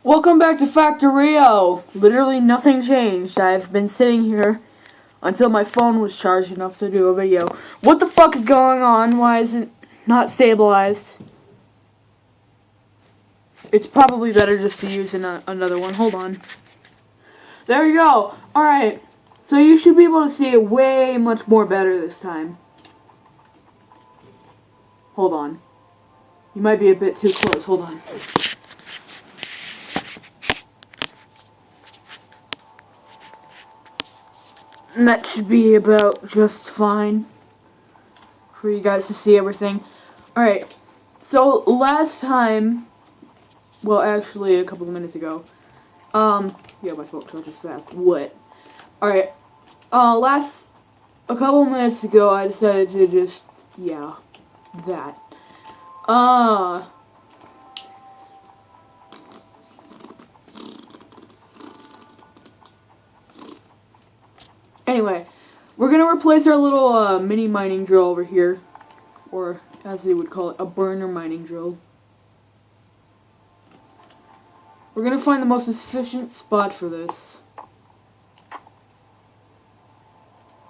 Welcome back to Factorio. Literally nothing changed. I've been sitting here until my phone was charged enough to do a video. What the fuck is going on? Why is it not stabilized? It's probably better just to use another one. Hold on. There we go. Alright. So you should be able to see it way much more better this time. Hold on. You might be a bit too close. Hold on. And that should be about just fine for you guys to see everything. Alright, so last time, well actually a couple of minutes ago, yeah, my phone charges fast, what? Alright, a couple of minutes ago I decided to just, yeah, that. Anyway, we're gonna replace our little mini mining drill over here, or as they would call it, a burner mining drill. We're gonna find the most efficient spot for this,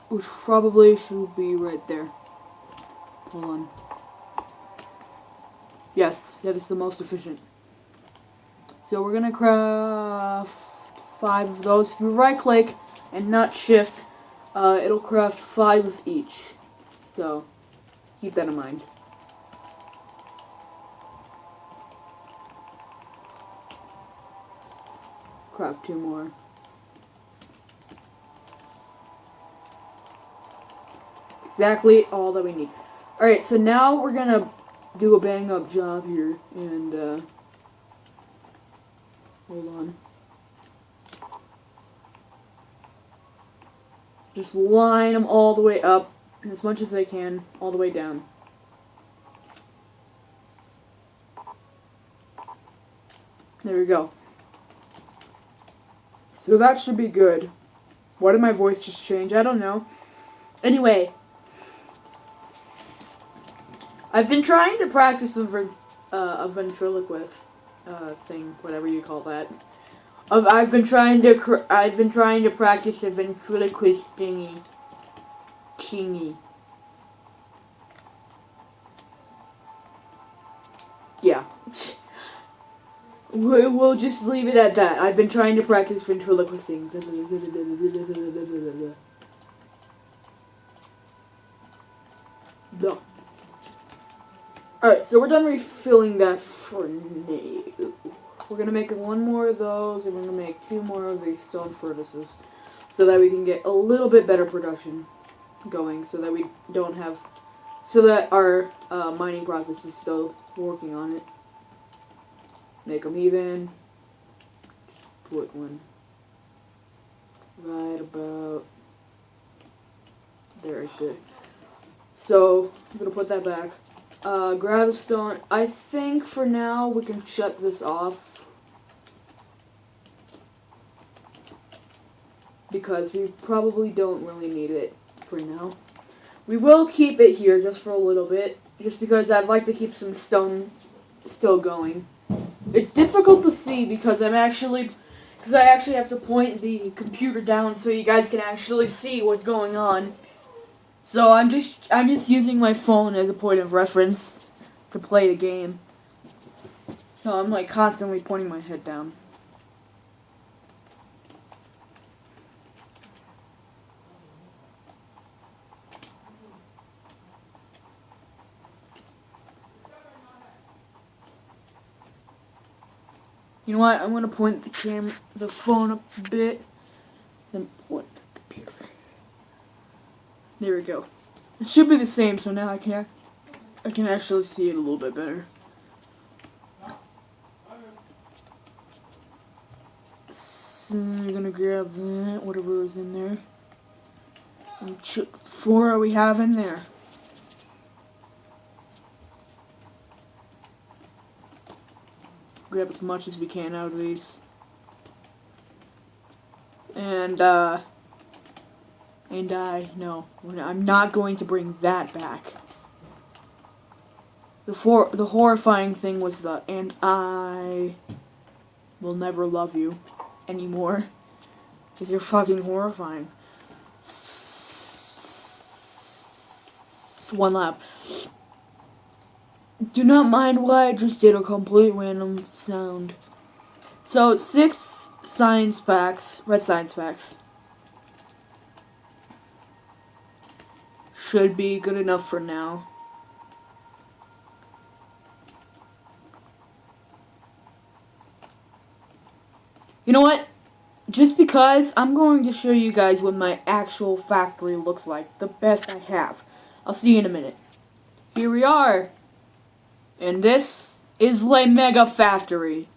which probably should be right there. Hold on. Yes, that is the most efficient. So we're gonna craft 5 of those. If you right click and not shift, it'll craft 5 of each. So, keep that in mind. Craft 2 more. Exactly all that we need. Alright, so now we're gonna do a bang up job here, and, hold on. Just line them all the way up, as much as I can, all the way down. There we go. So that should be good. Why did my voice just change? I don't know. Anyway, I've been trying to practice a ventriloquist thing, whatever you call that. I've been trying to practice a ventriloquist thingy. Yeah. We'll just leave it at that. I've been trying to practice ventriloquisting. Alright, so we're done refilling that for now. We're going to make 1 more of those, and we're going to make 2 more of these stone furnaces, so that we can get a little bit better production going, so that we don't have, so that our mining process is still working on it. Make them even. Put one right about there is good. So, I'm going to put that back. Grab a stone. I think for now we can shut this off, because we probably don't really need it for now. We will keep it here just for a little bit, just because I'd like to keep some stone still going. It's difficult to see because I actually have to point the computer down so you guys can actually see what's going on. So I'm just using my phone as a point of reference to play the game. So I'm like constantly pointing my head down. You know what? I'm gonna point the phone up a bit, then point the computer. There we go. It should be the same, so now I can actually see it a little bit better. So I'm gonna grab that, whatever is in there, and check the flora we have in there. Grab as much as we can out of these. And no, I'm not going to bring that back. The horrifying thing was the will never love you anymore. Because you're fucking horrifying. One lap. Do not mind why I just did a complete random sound. So, 6 science packs, red science packs, should be good enough for now. You know what? Just because, I'm going to show you guys what my actual factory looks like. The best I have. I'll see you in a minute. Here we are. And this is Le Mega Factory.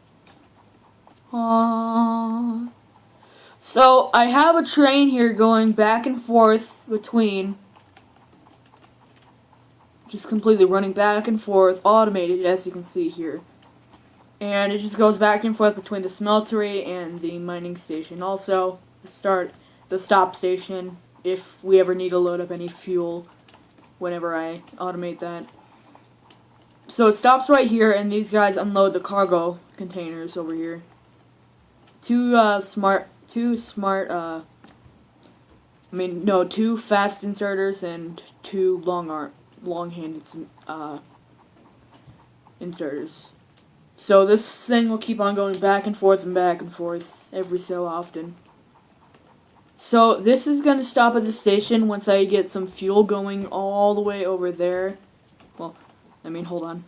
Aww. So, I have a train here going back and forth between... Just completely running back and forth, automated, as you can see here. And it just goes back and forth between the smeltery and the mining station. Also, the stop station, if we ever need to load up any fuel, whenever I automate that. So it stops right here, and these guys unload the cargo containers over here. Two fast inserters and 2 long-handed inserters. So this thing will keep on going back and forth every so often. So this is going to stop at the station once I get some fuel going all the way over there. Well, I mean, hold on.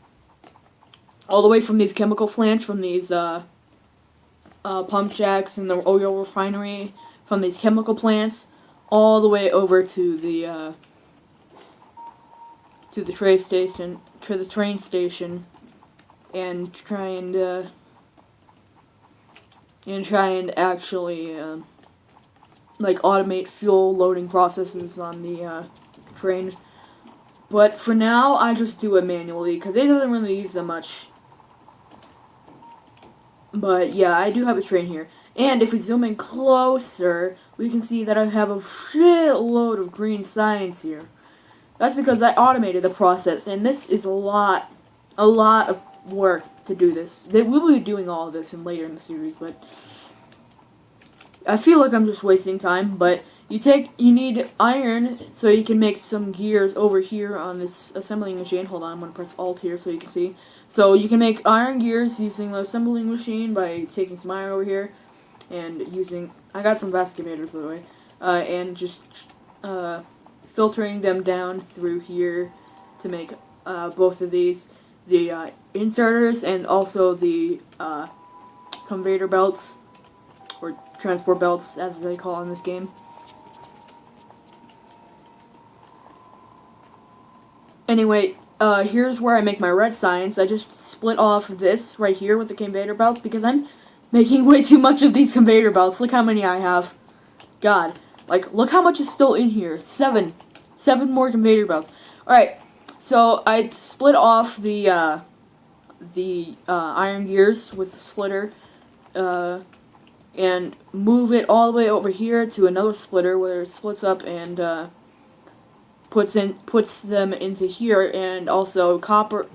All the way from these chemical plants, from these pump jacks and the oil refinery, from these chemical plants, all the way over to the train station, and try and actually like automate fuel loading processes on the train. But for now, I just do it manually because it doesn't really use that much. But yeah, I do have a train here. And if we zoom in closer, we can see that I have a shitload of green science here. That's because I automated the process, and this is a lot of work to do this. We will be doing all of this later in the series, but I feel like I'm just wasting time. But you need iron so you can make some gears over here on this assembling machine. Hold on, I'm gonna press Alt here so you can see. So you can make iron gears using the assembling machine by taking some iron over here and I got some vasculators, by the way, and just filtering them down through here to make both of these, the inserters and also the conveyor belts, or transport belts as they call in this game. Anyway, here's where I make my red science. I just split off this right here with the conveyor belts because I'm making way too much of these conveyor belts. Look how many I have. God. Like, look how much is still in here. 7 more conveyor belts. Alright, so I split off the iron gears with the splitter, and move it all the way over here to another splitter where it splits up and puts them into here, and also copper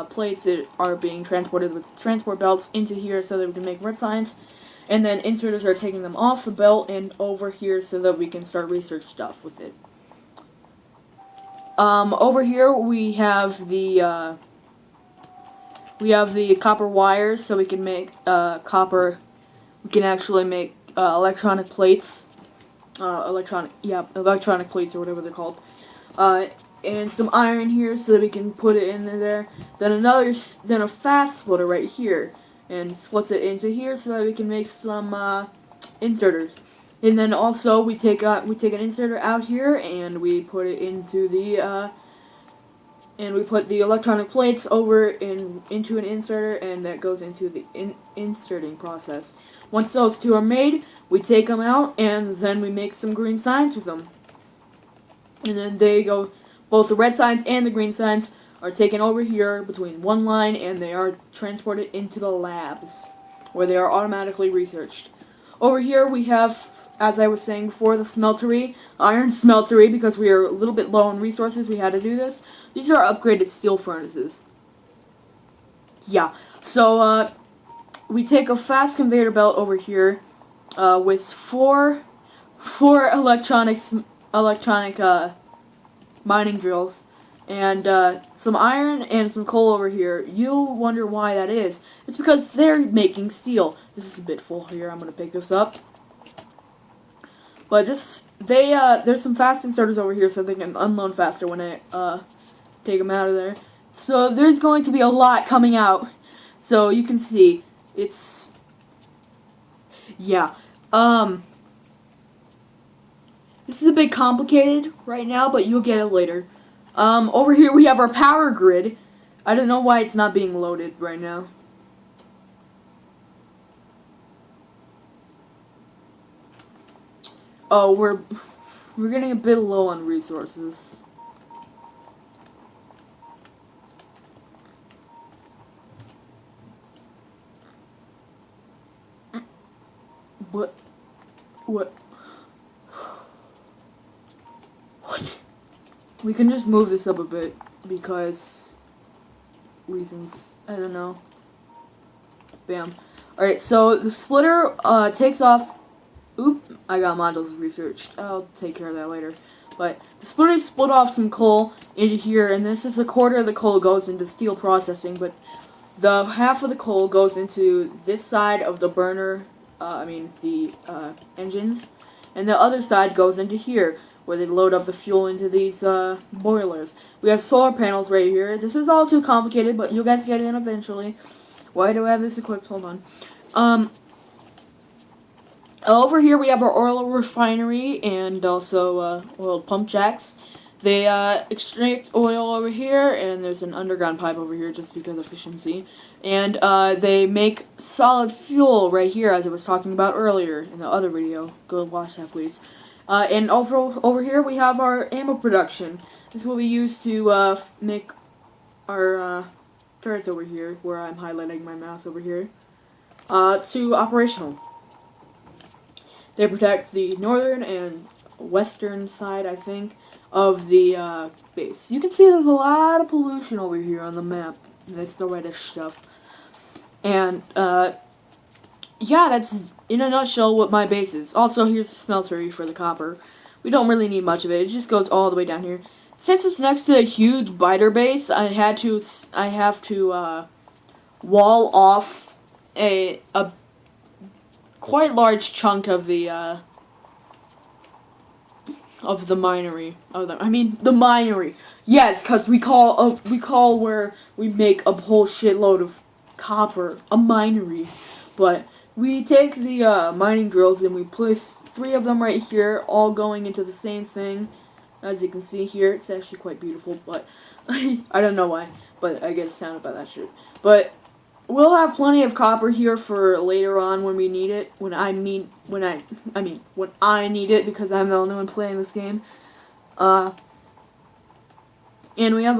plates that are being transported with transport belts into here so that we can make red science, and then inserters are taking them off the belt and over here so that we can start research stuff with it. Over here we have the copper wires, so we can make copper. We can actually make electronic plates. Electronic plates or whatever they're called. And some iron here so that we can put it in there. Then a fast splitter right here, and splits it into here so that we can make some inserters. And then also we take an inserter out here and we put it into the and we put the electronic plates over into an inserter, and that goes into the inserting process. Once those two are made, we take them out, and then we make some green science with them. And then they go, both the red science and the green science are taken over here between one line, and they are transported into the labs, where they are automatically researched. Over here we have, as I was saying before, the smeltery, iron smeltery, because we are a little bit low on resources, we had to do this. These are upgraded steel furnaces. Yeah, so, we take a fast conveyor belt over here with four electronic mining drills and some iron and some coal over here. You'll wonder why that is. It's because they're making steel. This is a bit full here. I'm gonna pick this up. But there's some fast inserters over here so they can unload faster when I take them out of there. So there's going to be a lot coming out. So you can see it's, yeah. This is a bit complicated right now, but you'll get it later. Over here we have our power grid. I don't know why it's not being loaded right now. Oh, we're getting a bit low on resources. What? We can just move this up a bit because reasons. I don't know. Bam. Alright, so the splitter takes off. Oop, I got modules researched. I'll take care of that later. But the splitter split off some coal into here, and this is a quarter of the coal goes into steel processing, but the half of the coal goes into this side of the burner, the engines, and the other side goes into here, where they load up the fuel into these boilers. We have solar panels right here. This is all too complicated, but you guys get in eventually. Why do I have this equipped? Hold on. Over here we have our oil refinery and also oil pump jacks. They extract oil over here, and there's an underground pipe over here just because of efficiency. And they make solid fuel right here, as I was talking about earlier in the other video. Go watch that, please. And over here we have our ammo production. This is what we use to make our turrets over here, where I'm highlighting my mouse over here, to operational. They protect the northern and western side, I think, of the base. You can see there's a lot of pollution over here on the map. That's the reddish stuff. And, yeah, that's in a nutshell what my base is. Also, here's the smeltery for the copper. We don't really need much of it. It just goes all the way down here. Since it's next to a huge biter base, I have to wall off a quite large chunk of the minery. The minery. Yes, because we call where we make a whole shitload of copper a minery. But we take the mining drills and we place 3 of them right here, all going into the same thing. As you can see here, it's actually quite beautiful, but I don't know why, but I get astounded by that shit. But we'll have plenty of copper here for later on when we need it. When I need it, because I'm the only one playing this game. And we have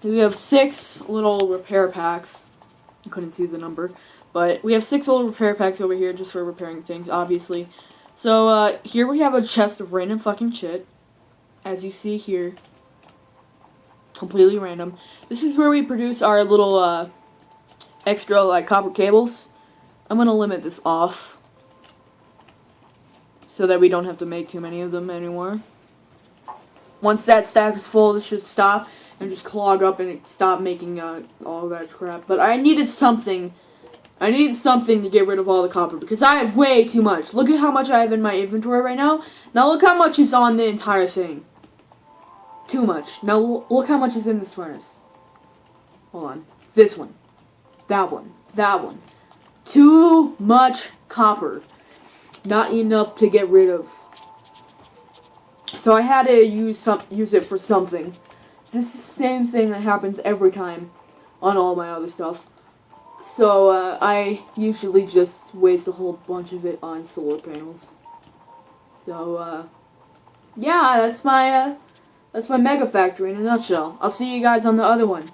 we have 6 little repair packs. You couldn't see the number, but we have 6 little repair packs over here just for repairing things, obviously. So here we have a chest of random fucking shit, as you see here. Completely random. This is where we produce our little extra copper cables. I'm gonna limit this off so that we don't have to make too many of them anymore. Once that stack is full, this should stop and just clog up and stop making all that crap. But I needed something. I need something to get rid of all the copper because I have way too much. Look at how much I have in my inventory right now. Now look how much is on the entire thing. Too much. Now look how much is in this furnace. Hold on. This one. That one. That one. Too much copper. Not enough to get rid of. So I had to use it for something. This is the same thing that happens every time on all my other stuff. So I usually just waste a whole bunch of it on solar panels. So yeah, that's my mega factory in a nutshell. I'll see you guys on the other one.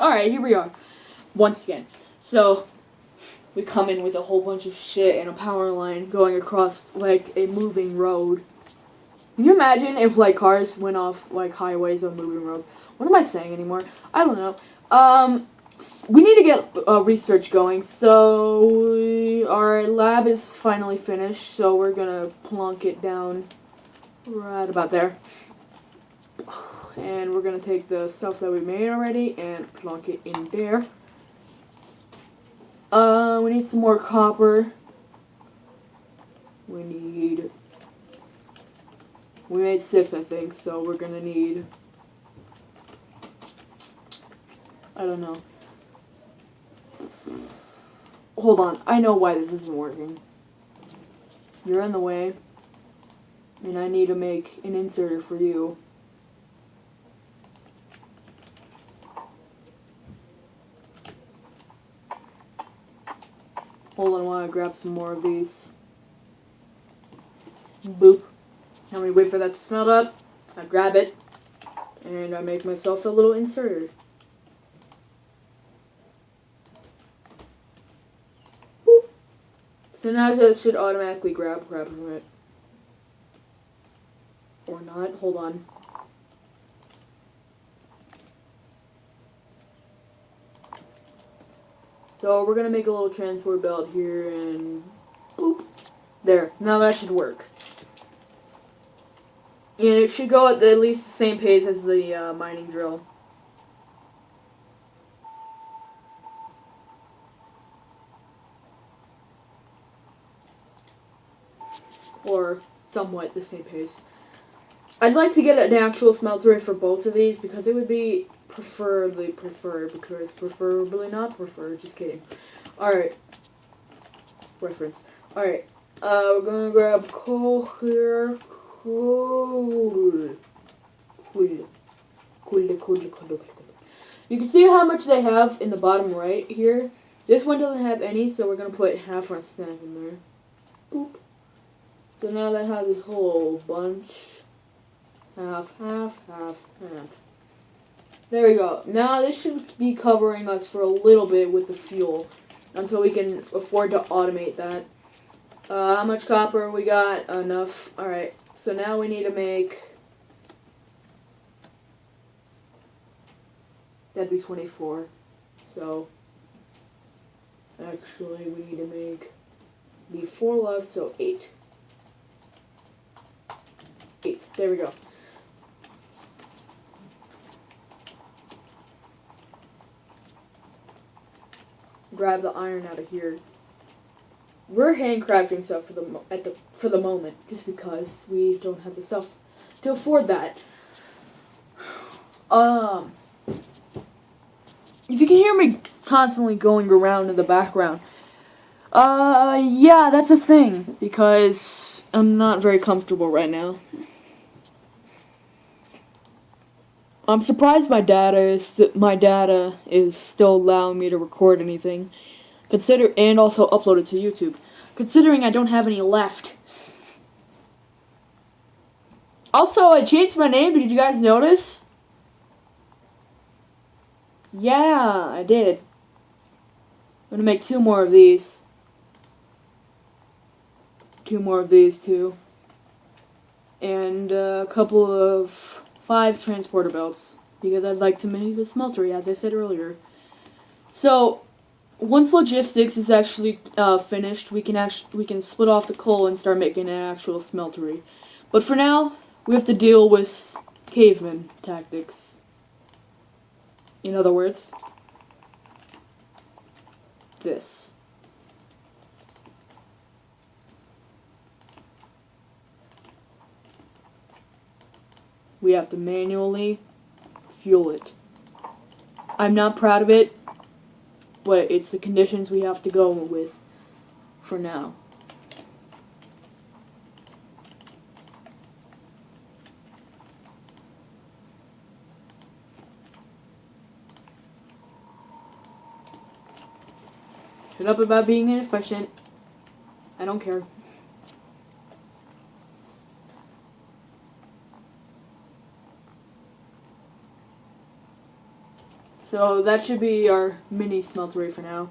Alright, here we are. Once again. So, we come in with a whole bunch of shit and a power line going across, a moving road. Can you imagine if, cars went off, highways on moving roads? What am I saying anymore? I don't know. We need to get research going. So our lab is finally finished. So we're gonna plunk it down right about there. And we're gonna take the stuff that we made already and plunk it in there. We need some more copper. We made 6, I think, so we're gonna need, I don't know. Hold on, I know why this isn't working. You're in the way, and I need to make an inserter for you. Hold on while I grab some more of these. Boop. And we wait for that to smelt up. I grab it. And I make myself a little inserter. Boop. So now that should automatically grab from it. Or not. Hold on. So we're going to make a little transport belt here and boop. There. Now that should work. And it should go at least the same pace as the mining drill. Or somewhat the same pace. I'd like to get an actual smelter rate for both of these because it would be preferably preferred because preferably not preferred. Just kidding. Alright. Reference. Alright. We're gonna grab coal here. Cool. You can see how much they have in the bottom right here. This one doesn't have any, so we're gonna put half our snack in there. Boop. So now that has a whole bunch. Half. There we go. Now this should be covering us for a little bit with the fuel until we can afford to automate that. How much copper we got? Enough. Alright, so now we need to make... That'd be 24. So, actually we need to make the 4 left, so 8. 8. There we go. Grab the iron out of here. We're handcrafting stuff for the moment, just because we don't have the stuff to afford that. If you can hear me constantly going around in the background, yeah, that's a thing, because I'm not very comfortable right now. I'm surprised my data is still allowing me to record anything, and also upload it to YouTube, considering I don't have any left. Also, I changed my name. Did you guys notice? Yeah, I did. I'm gonna make 2 more of these. 2 more of these too, and a couple of 5 transporter belts, because I'd like to make a smeltery, as I said earlier. So, once logistics is actually finished, we can split off the coal and start making an actual smeltery. But for now, we have to deal with caveman tactics. In other words, this. We have to manually fuel it. I'm not proud of it, but it's the conditions we have to go with for now. Shut up about being inefficient. I don't care. So that should be our mini smeltery for now.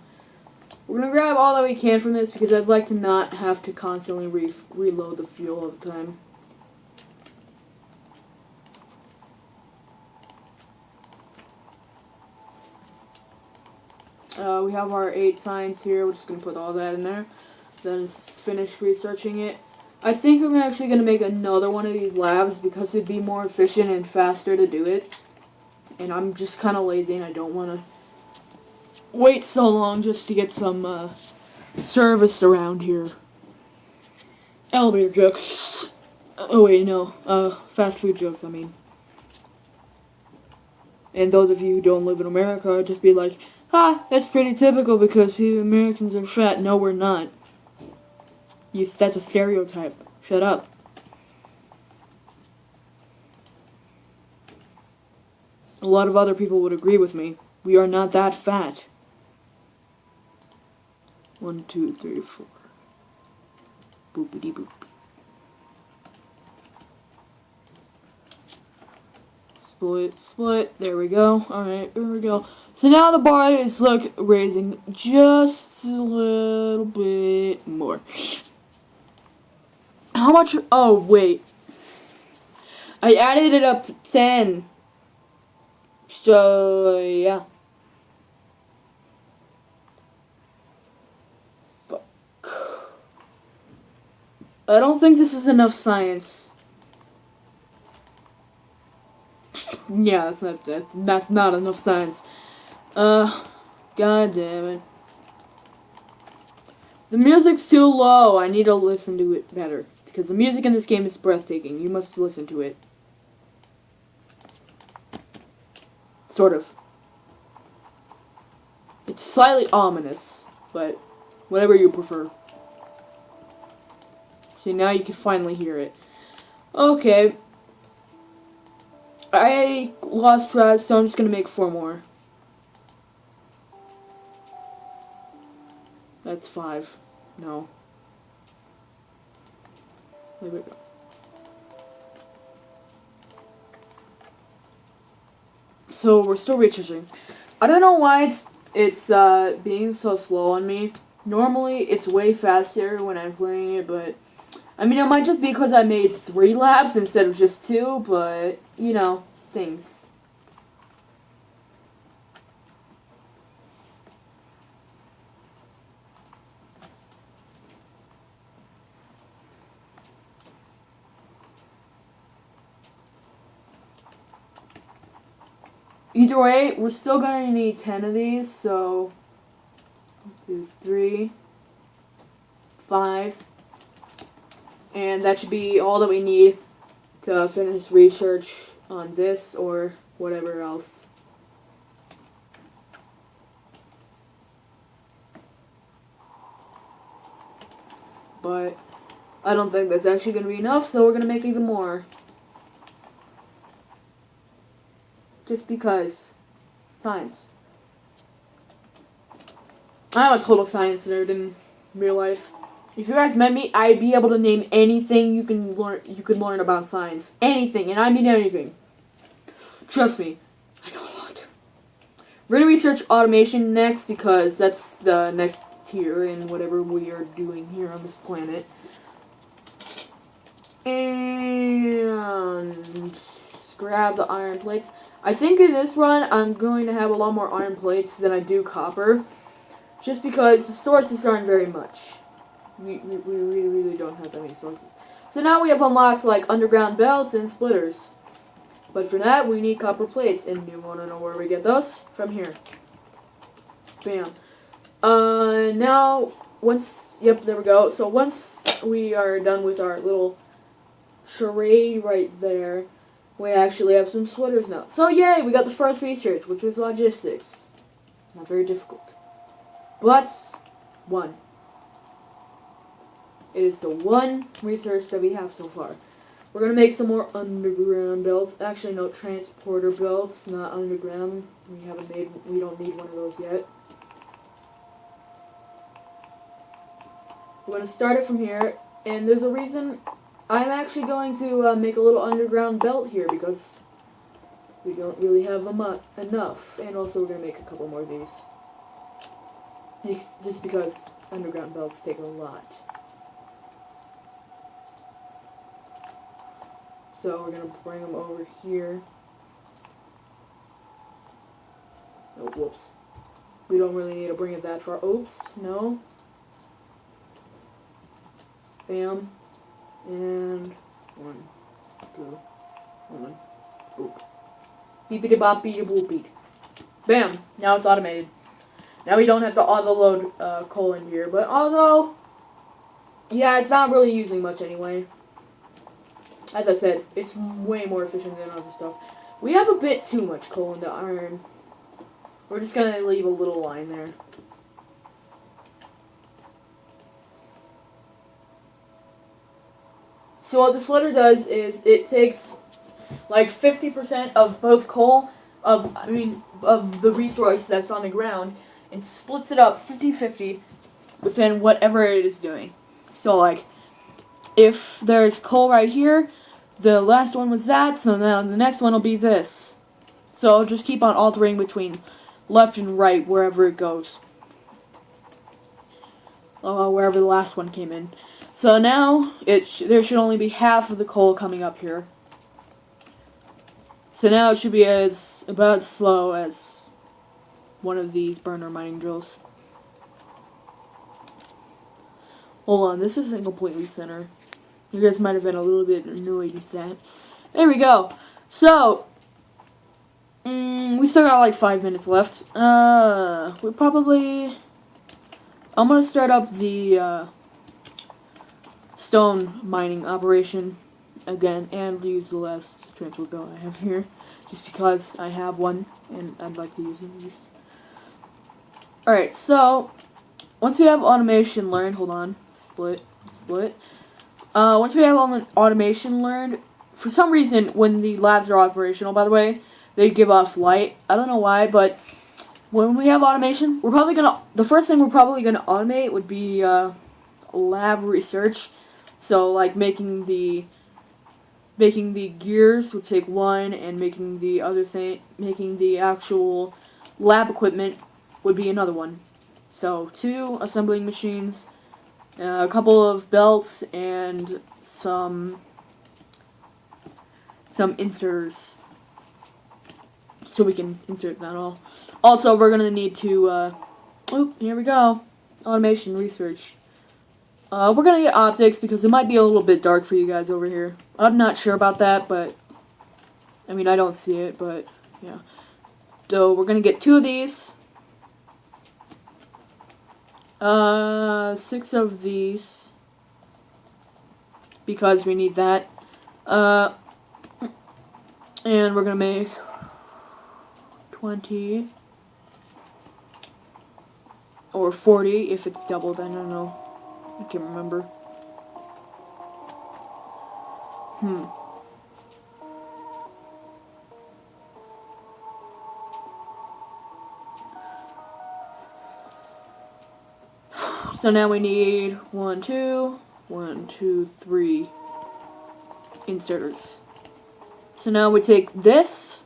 We're going to grab all that we can from this because I'd like to not have to constantly reload the fuel all the time. We have our 8 science here. We're just going to put all that in there. Then finish researching it. I think I'm actually going to make another one of these labs because it'd be more efficient and faster to do it. And I'm just kind of lazy and I don't want to wait so long just to get some service around here. Elevator jokes. Oh wait, no. Fast food jokes, I mean. And those of you who don't live in America, just be like, ha, that's pretty typical because Americans are fat. No, we're not. That's a stereotype. Shut up. A lot of other people would agree with me. We are not that fat. 1, 2, 3, 4. Boopity boop. Split. There we go. Alright, there we go. So now the bar is like raising just a little bit more. How much? Oh, wait. I added it up to 10. So, yeah. Fuck. I don't think this is enough science. Yeah, that's not enough science. God damn it. The music's too low. I need to listen to it better. Because the music in this game is breathtaking. You must listen to it. Sort of. It's slightly ominous, but whatever you prefer. See, now you can finally hear it. Okay. I lost track, so I'm just gonna make 4 more. That's 5. No. There we go. So we're still researching. I don't know why it's being so slow on me. Normally it's way faster when I'm playing it, but I mean it might just be because I made 3 labs instead of just 2, but you know, things. Either way, we're still going to need 10 of these, so 1, 2, 3, 5, and that should be all that we need to finish research on this or whatever else. But I don't think that's actually going to be enough, so we're going to make even more. Just because. Science. I'm a total science nerd in real life. If you guys met me, I'd be able to name anything you can learn about science. Anything, and I mean anything. Trust me, I know a lot. We're gonna research automation next because that's the next tier in whatever we are doing here on this planet. And grab the iron plates. I think in this run, I'm going to have a lot more iron plates than I do copper. Just because the sources aren't very much. We really don't have that many sources. So now we have unlocked, like, underground belts and splitters. But for that, we need copper plates. And you want to know where we get those? From here. Bam. Now, yep, there we go. So once we are done with our little charade right there, we actually have some splitters now. So yay, we got the first research, which was logistics. Not very difficult. But, 1. It is the 1 research that we have so far. We're going to make some more underground belts. Actually, no, transporter belts, not underground. We don't need one of those yet. We're going to start it from here, and there's a reason. I'm actually going to make a little underground belt here because we don't really have them enough. And also we're going to make a couple more of these. Just because underground belts take a lot. So we're going to bring them over here. Oh, whoops. We don't really need to bring it that far. Oops, no. Bam. And 1, 2, 1. Boop. Beepity bop beepity boop beep. Bam. Now it's automated. Now we don't have to auto-load coal in here. But although, yeah, it's not really using much anyway. As I said, it's way more efficient than other stuff. We have a bit too much coal in the iron. We're just going to leave a little line there. So what the splitter does is it takes like 50% of both coal, of the resource that's on the ground, and splits it up 50-50 within whatever it is doing. So like, if there's coal right here, the last one was that, so now the next one will be this. So I'll just keep on altering between left and right wherever it goes. Wherever the last one came in. So now, there should only be half of the coal coming up here. So now it should be about as slow as one of these burner mining drills. Hold on, this isn't completely center. You guys might have been a little bit annoyed with that. There we go. So, we still got like 5 minutes left. I'm gonna start up the stone mining operation again and use the last transport belt I have here, just because I have one and I'd like to use it at least. Alright, so once we have automation learned, hold on, split. Once we have all the automation learned, for some reason when the labs are operational, by the way, they give off light. I don't know why, but when we have automation, the first thing we're probably gonna automate would be lab research. So like making the gears would take one, and making the actual lab equipment would be another one. So 2 assembling machines, a couple of belts, and some inserters, so we can insert that all. Also, we're gonna need to here we go, automation research. We're gonna get optics because it might be a little bit dark for you guys over here. I'm not sure about that, but I mean, I don't see it, but yeah. So we're gonna get 2 of these, 6 of these, because we need that, and we're gonna make 20 or 40 if it's doubled. I don't know. I can't remember. So now we need 1, 2, 3 inserters. So now we take this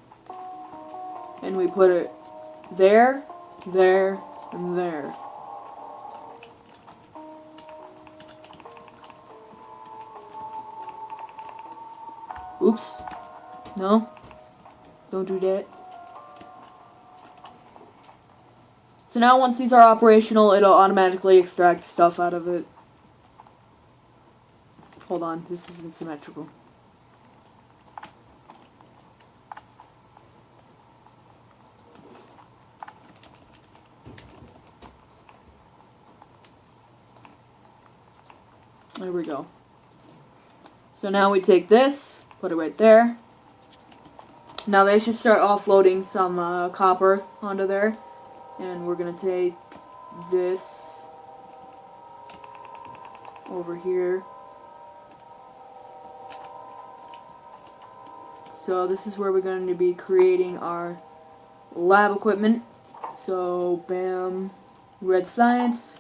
and we put it there, there, and there. Oops. No. Don't do that. So now once these are operational, it'll automatically extract stuff out of it. Hold on, this isn't symmetrical. There we go. So now we take this, put it right there. Now they should start offloading some copper onto there. And we're going to take this over here. So this is where we're going to be creating our lab equipment. So bam, red science,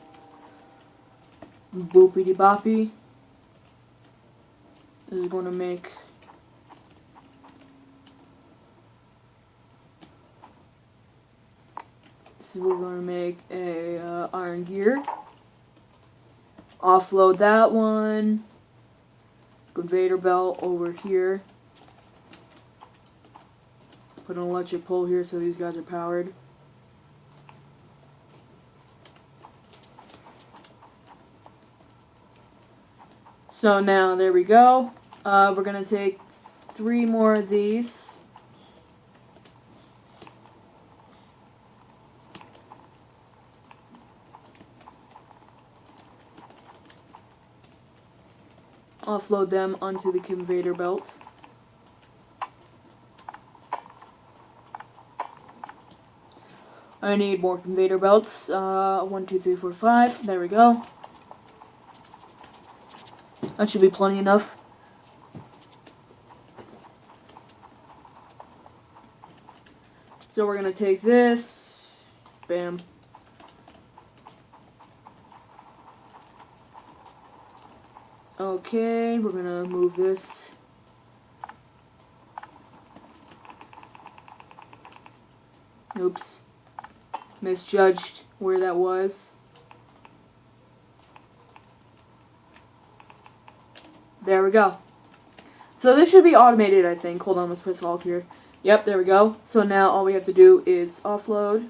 boopity boppy. This is going to make we're going to make a iron gear. Offload that one. Conveyor belt over here. Put an electric pole here so these guys are powered. So now, there we go. We're going to take 3 more of these. Offload them onto the conveyor belt. I need more conveyor belts. 1, 2, 3, 4, 5. There we go. That should be plenty enough. So we're gonna take this. Bam. Okay, we're gonna move this. Oops. Misjudged where that was. There we go. So this should be automated, I think. Hold on, let's put salt here. Yep, there we go. So now all we have to do is offload.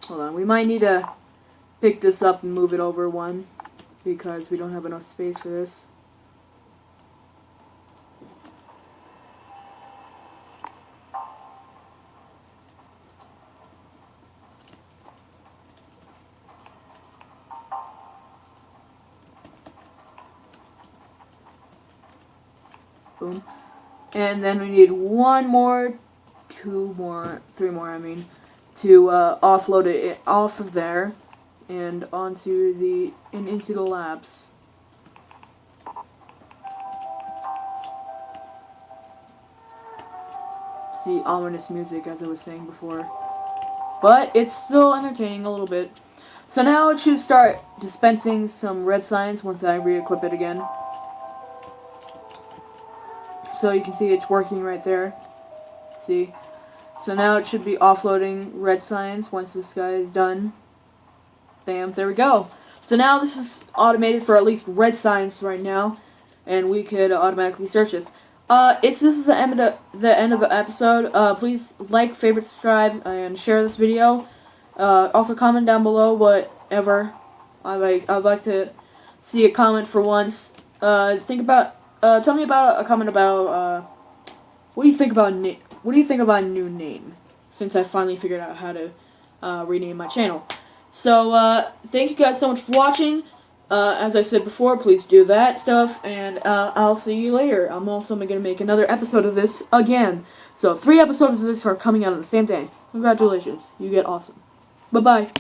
Hold on, we might need to pick this up and move it over one, because we don't have enough space for this. Boom. And then we need 1 more, 2 more, 3 more, I mean, to offload it off of there and onto the, and into the labs. See, ominous music, as I was saying before. But it's still entertaining a little bit. So now it should start dispensing some red signs once I re-equip it again. So you can see it's working right there. See? So now it should be offloading red signs once this guy is done. Bam, there we go. So now this is automated for at least red signs right now, and we could automatically search this. This is the end of the episode. Please like, favorite, subscribe, and share this video. Also comment down below whatever. I'd like to see a comment for once. Tell me about a comment about what do you think about a new name? Since I finally figured out how to rename my channel. So thank you guys so much for watching. As I said before, please do that stuff, and I'll see you later. I'm also going to make another episode of this again. So 3 episodes of this are coming out on the same day. Congratulations, you get awesome. Bye bye.